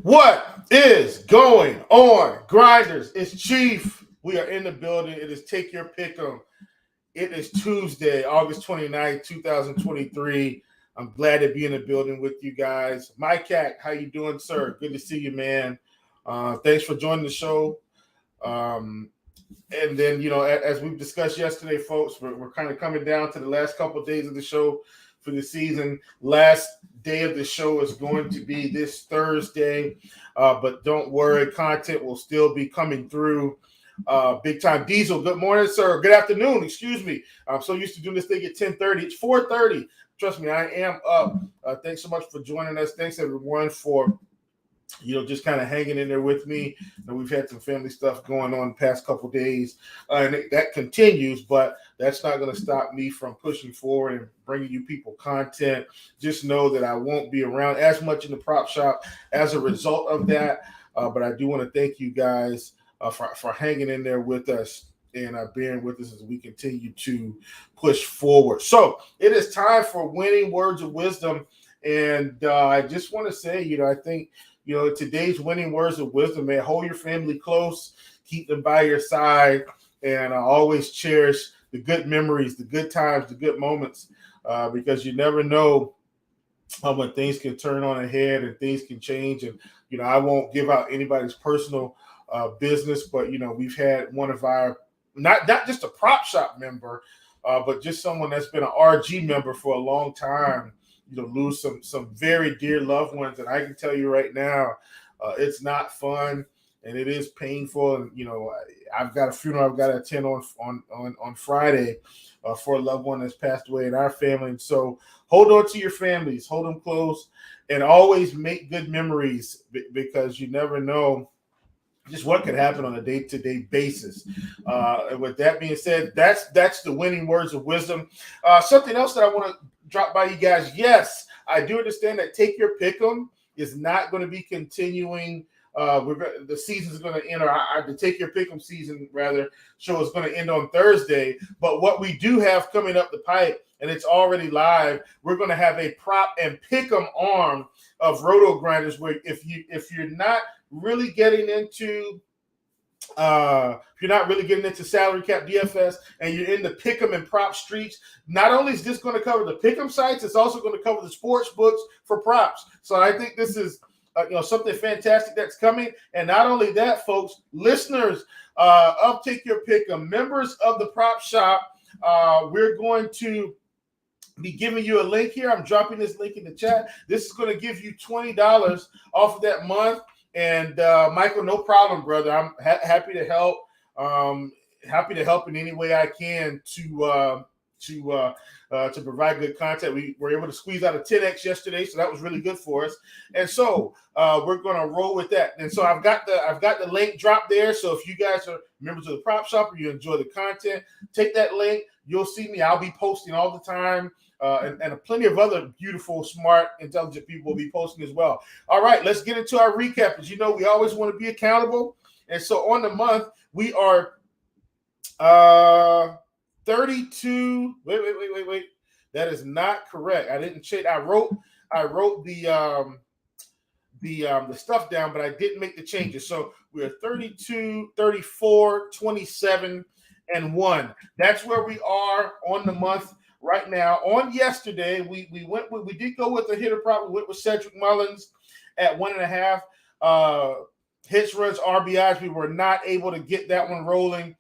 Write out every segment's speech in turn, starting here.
What is going on, Grinders? It's Chief. We are in the building. It is Take Your Pick'em. It is Tuesday, August 29th, 2023. I'm glad to be in the building with you guys. Mike Cat, how you doing, sir? Good to see you, man. Thanks for joining the show. Um, and then, as we've discussed yesterday, folks, we're kind of coming down to the last couple of days of the show for the season. Last day of the show is going to be this Thursday, but don't worry, content will still be coming through. Big time Diesel, good morning, sir. Good afternoon, excuse me. I'm so used to doing this thing at 10:30. It's 4:30. Trust me, I am up. Thanks so much for joining us. Thanks, everyone, for just kind of hanging in there with me. We've had some family stuff going on the past couple days, and that continues, but that's not going to stop me from pushing forward and bringing you people content. Just know that I won't be around as much in the prop shop as a result of that, but I do want to thank you guys for hanging in there with us and bearing with us as we continue to push forward. So it is time for winning words of wisdom, and I just want to say, I think today's winning words of wisdom, man, hold your family close, keep them by your side, and always cherish the good memories, the good times, the good moments, because you never know when things can turn on ahead and things can change. And, I won't give out anybody's personal business, but, we've had one of our, not just a prop shop member, but just someone that's been an RG member for a long time, lose some very dear loved ones. And I can tell you right now, it's not fun and it is painful. And, I've got a funeral I've got to attend on Friday for a loved one that's passed away in our family. And so hold on to your families, hold them close, and always make good memories because you never know just what could happen on a day-to-day basis. And with that being said, that's the winning words of wisdom. Something else that I want to drop by you guys. Yes, I do understand that Take Your Pick'em is not going to be continuing. The season is going to end, or the Take Your Pick'em season, rather, show is going to end on Thursday. But what we do have coming up the pipe, and it's already live, we're going to have a prop and pick'em arm of RotoGrinders, where if you're not really getting into salary cap DFS and you're in the pick'em and prop streets, not only is this going to cover the pick'em sites, it's also going to cover the sports books for props. So I think this is something fantastic that's coming. And not only that, folks, listeners of Take Your Pick'em, members of the prop shop, we're going to be giving you a link here. I'm dropping this link in the chat. This is going to give you $20 off of that month. And Michael, no problem, brother. I'm happy to help. Happy to help in any way I can to provide good content. We were able to squeeze out a 10x yesterday, so that was really good for us. And so we're going to roll with that. And so I've got the link dropped there. So if you guys are members of the prop shop or you enjoy the content, take that link. You'll see me. I'll be posting all the time. And plenty of other beautiful, smart, intelligent people will be posting as well. All right, let's get into our recap. As you know, we always want to be accountable. And so on the month, we are 32. Wait. That is not correct. I didn't check. I wrote the stuff down, but I didn't make the changes. So we're 32, 34, 27, and 1. That's where we are on the month right now. On yesterday, we did go with the hitter prop. We went with Cedric Mullins at 1.5. Hits, runs, RBIs. We were not able to get that one rolling.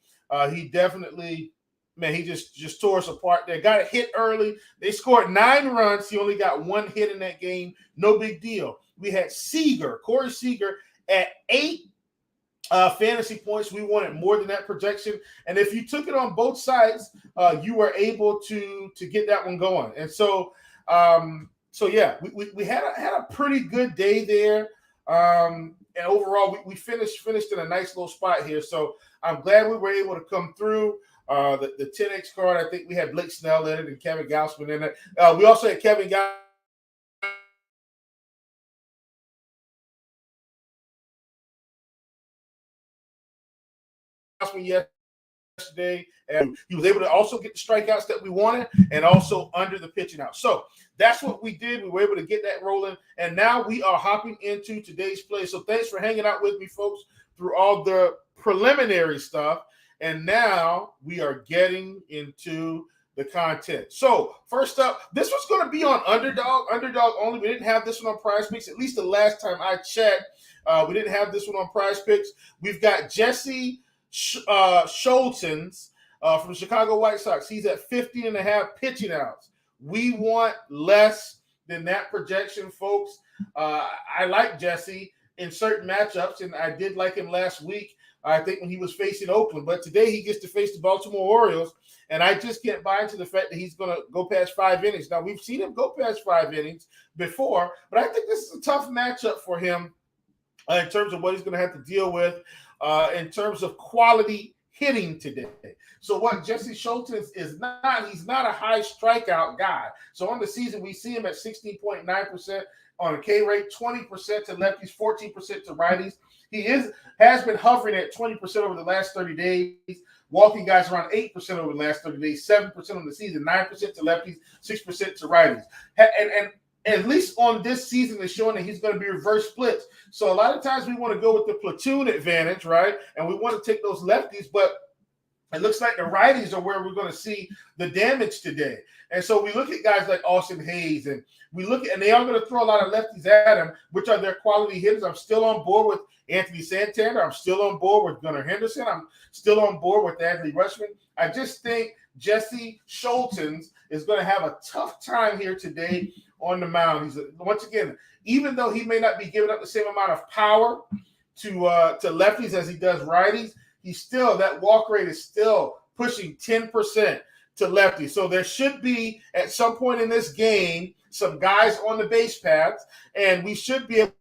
He definitely, man, he just tore us apart there. Got a hit early. They scored 9 runs. He only got 1 hit in that game. No big deal. We had Corey Seager at 8 fantasy points. We wanted more than that projection. And if you took it on both sides, you were able to get that one going. And so, yeah, we had a pretty good day there. And overall, we finished in a nice little spot here. So I'm glad we were able to come through. The 10X card, I think we had Blake Snell in it and Kevin Gausman in it. We also had Kevin Gausman yesterday, and he was able to also get the strikeouts that we wanted and also under the pitching out. So that's what we did. We were able to get that rolling, and now we are hopping into today's play. So thanks for hanging out with me, folks, through all the preliminary stuff. And now we are getting into the content. So first up, this was going to be on Underdog only. We didn't have this one on PrizePicks, at least the last time I checked. We didn't have this one on PrizePicks. We've got Jesse Scholtens from the Chicago White Sox. He's at 50.5 pitching outs. We want less than that projection, folks. I like Jesse in certain matchups, and I did like him last week, I think, when he was facing Oakland. But today he gets to face the Baltimore Orioles, and I just can't buy into the fact that he's going to go past 5 innings. Now, we've seen him go past 5 innings before, but I think this is a tough matchup for him in terms of what he's going to have to deal with in terms of quality hitting today. So what Jesse Scholtens is not, he's not a high strikeout guy. So on the season, we see him at 16.9% on a K rate, 20% to lefties, 14% to righties. He has been hovering at 20% over the last 30 days, walking guys around 8% over the last 30 days, 7% on the season, 9% to lefties, 6% to righties. And at least on this season is showing that he's going to be reverse splits. So a lot of times we want to go with the platoon advantage, right? And we want to take those lefties, but it looks like the righties are where we're going to see the damage today. And so we look at guys like Austin Hayes, and we look at, and they are going to throw a lot of lefties at him, which are their quality hitters. I'm still on board with Anthony Santander. I'm still on board with Gunnar Henderson. I'm still on board with Adley Rutschman. I just think Jesse Scholtens is going to have a tough time here today on the mound. Once again, even though he may not be giving up the same amount of power to lefties as he does righties, that walk rate is still pushing 10% to lefties. So there should be, at some point in this game, some guys on the base paths, and we should be able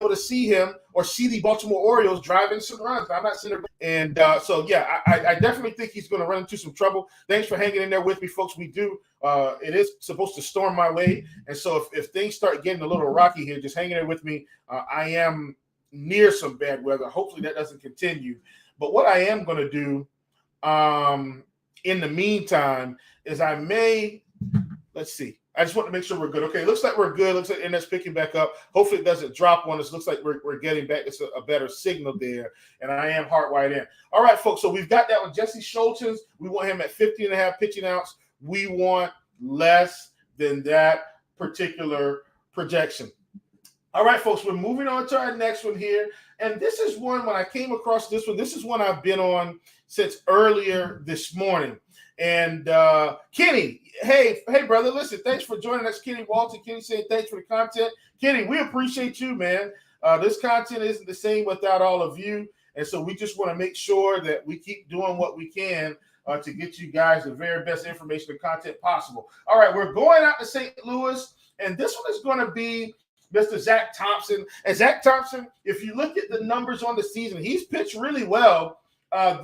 to see him or see the Baltimore Orioles driving some runs. I'm not seeing it. And so, yeah, I definitely think he's going to run into some trouble. Thanks for hanging in there with me, folks. We do. It is supposed to storm my way. And so if things start getting a little rocky here, just hang in there with me. I am near some bad weather. Hopefully that doesn't continue. But what I am going to do in the meantime is let's see. I just want to make sure we're good. Okay, looks like we're good. Looks like internet's picking back up. Hopefully it doesn't drop on us. Looks like we're getting back. It's a better signal there, and I am hardwired in. All right, folks, so we've got that one. Jesse Scholtens, we want him at 50.5 pitching outs. We want less than that particular projection. All right, folks, we're moving on to our next one here, and this is one when I came across this one. This is one I've been on since earlier this morning. And Kenny, hey, brother, listen, thanks for joining us. Kenny Walton. Kenny saying thanks for the content. Kenny, we appreciate you, man. This content isn't the same without all of you. And so we just want to make sure that we keep doing what we can to get you guys the very best information and content possible. All right, we're going out to St. Louis, and this one is going to be Mr. Zach Thompson. And Zach Thompson, if you look at the numbers on the season, he's pitched really well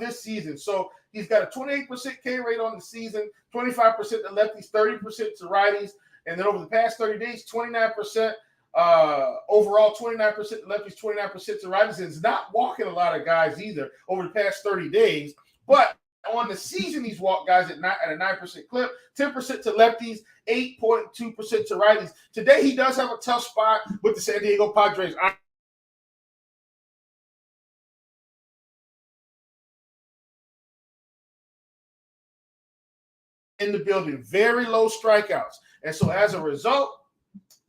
this season. So he's got a 28% K rate on the season, 25% to lefties, 30% to righties. And then over the past 30 days, 29% overall, 29% to lefties, 29% to righties. And he's not walking a lot of guys either over the past 30 days. But on the season, he's walked guys at a 9% clip, 10% to lefties, 8.2% to righties. Today, he does have a tough spot with the San Diego Padres. In the building, very low strikeouts. And so as a result,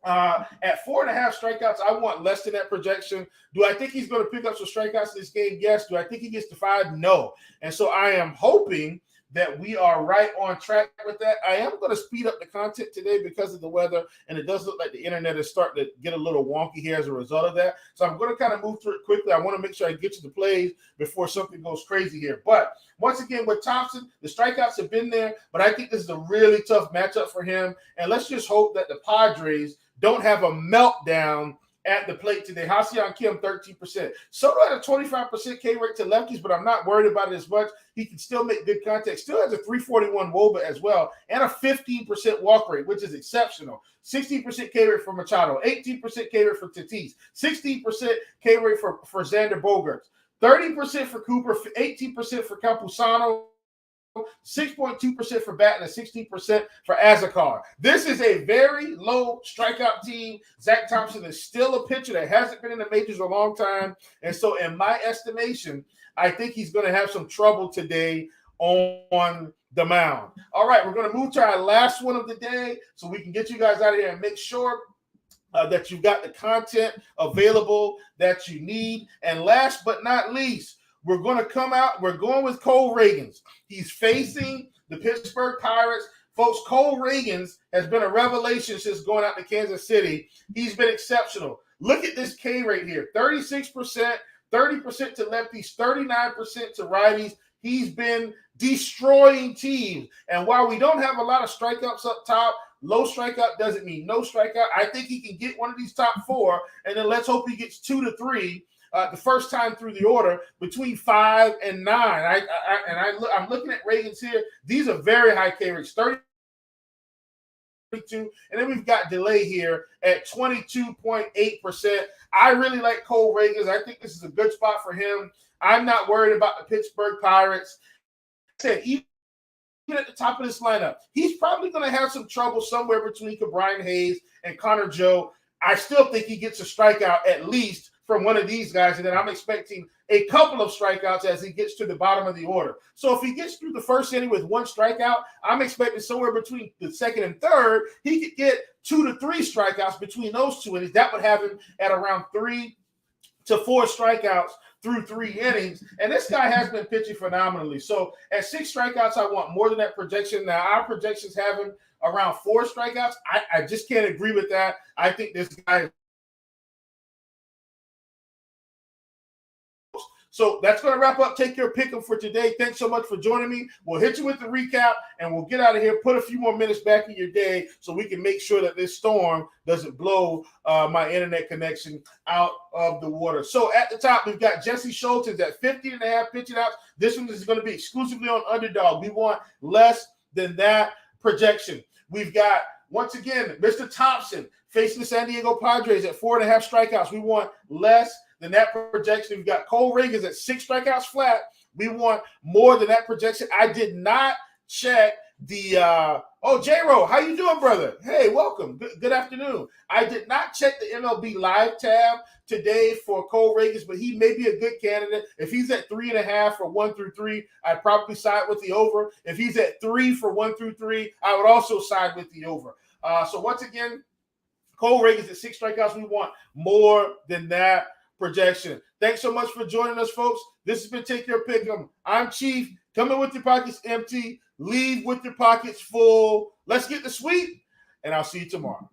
at 4.5 strikeouts, I want less than that projection. Do I think he's going to pick up some strikeouts in this game? Yes. Do I think he gets to 5? No. And so I am hoping that we are right on track with that. I am going to speed up the content today because of the weather, and it does look like the internet is starting to get a little wonky here as a result of that. So I'm going to kind of move through it quickly. I want to make sure I get you the plays before something goes crazy here. But once again, with Thompson, the strikeouts have been there, but I think this is a really tough matchup for him. And let's just hope that the Padres don't have a meltdown at the plate today. Ha-Seong Kim, 13%. Soto had a 25% K rate to lefties, but I'm not worried about it as much. He can still make good contact. Still has a 341 WOBA as well, and a 15% walk rate, which is exceptional. 16% K rate for Machado, 18% K rate for Tatis, 16% K rate for Xander Bogaerts, 30% for Cooper, 18% for Campusano, 6.2% for Batten, and 16% for Azakar. This is a very low strikeout team. Zach Thompson is still a pitcher that hasn't been in the majors a long time. And so in my estimation, I think he's going to have some trouble today on the mound. All right, we're going to move to our last one of the day so we can get you guys out of here and make sure that you've got the content available that you need. And last but not least, we're going to come out. We're going with Cole Ragans. He's facing the Pittsburgh Pirates. Folks, Cole Ragans has been a revelation since going out to Kansas City. He's been exceptional. Look at this K rate here, 36%, 30% to lefties, 39% to righties. He's been destroying teams. And while we don't have a lot of strikeouts up top, low strikeout doesn't mean no strikeout. I think he can get one of these top four, and then let's hope he gets 2 to 3 the first time through the order between 5 and 9. I'm looking at Ragans here. These are very high K rates, 32, and then we've got delay here at 22.8%. I really like Cole Ragans. I think this is a good spot for him. I'm not worried about the Pittsburgh Pirates. I said, even at the top of this lineup, he's probably going to have some trouble somewhere between Brian Hayes and Connor Joe. I still think he gets a strikeout at least from one of these guys, and then I'm expecting a couple of strikeouts as he gets to the bottom of the order. So if he gets through the first inning with one strikeout, I'm expecting somewhere between the second and third, he could get 2 to 3 strikeouts between those two innings. That would have him at around 3 to 4 strikeouts through 3 innings. And this guy has been pitching phenomenally. So at 6 strikeouts, I want more than that projection. Now, our projections have him around 4 strikeouts. I just can't agree with that. I think this guy. So that's going to wrap up Take Your Pick'em for today. Thanks so much for joining me. We'll hit you with the recap, and we'll get out of here, put a few more minutes back in your day so we can make sure that this storm doesn't blow my internet connection out of the water. So at the top, we've got Jesse Schultz at 15.5 pitching outs. This one is going to be exclusively on Underdog. We want less than that projection. We've got, once again, Mr. Thompson facing the San Diego Padres at 4.5 strikeouts. We want less than that projection. We've got Cole Ragans at 6 strikeouts flat. We want more than that projection. I did not check the J-Ro, how you doing, brother? Hey, welcome. Good afternoon. I did not check the MLB Live tab today for Cole Ragans, but he may be a good candidate. If he's at 3.5 for 1 through 3, I'd probably side with the over. If he's at 3 for 1 through 3, I would also side with the over. So once again, Cole Ragans at 6 strikeouts. We want more than that projection. Thanks so much for joining us, folks. This has been Take Your Pick'em. I'm Chief. Come in with your pockets empty. Leave with your pockets full. Let's get the sweep, and I'll see you tomorrow.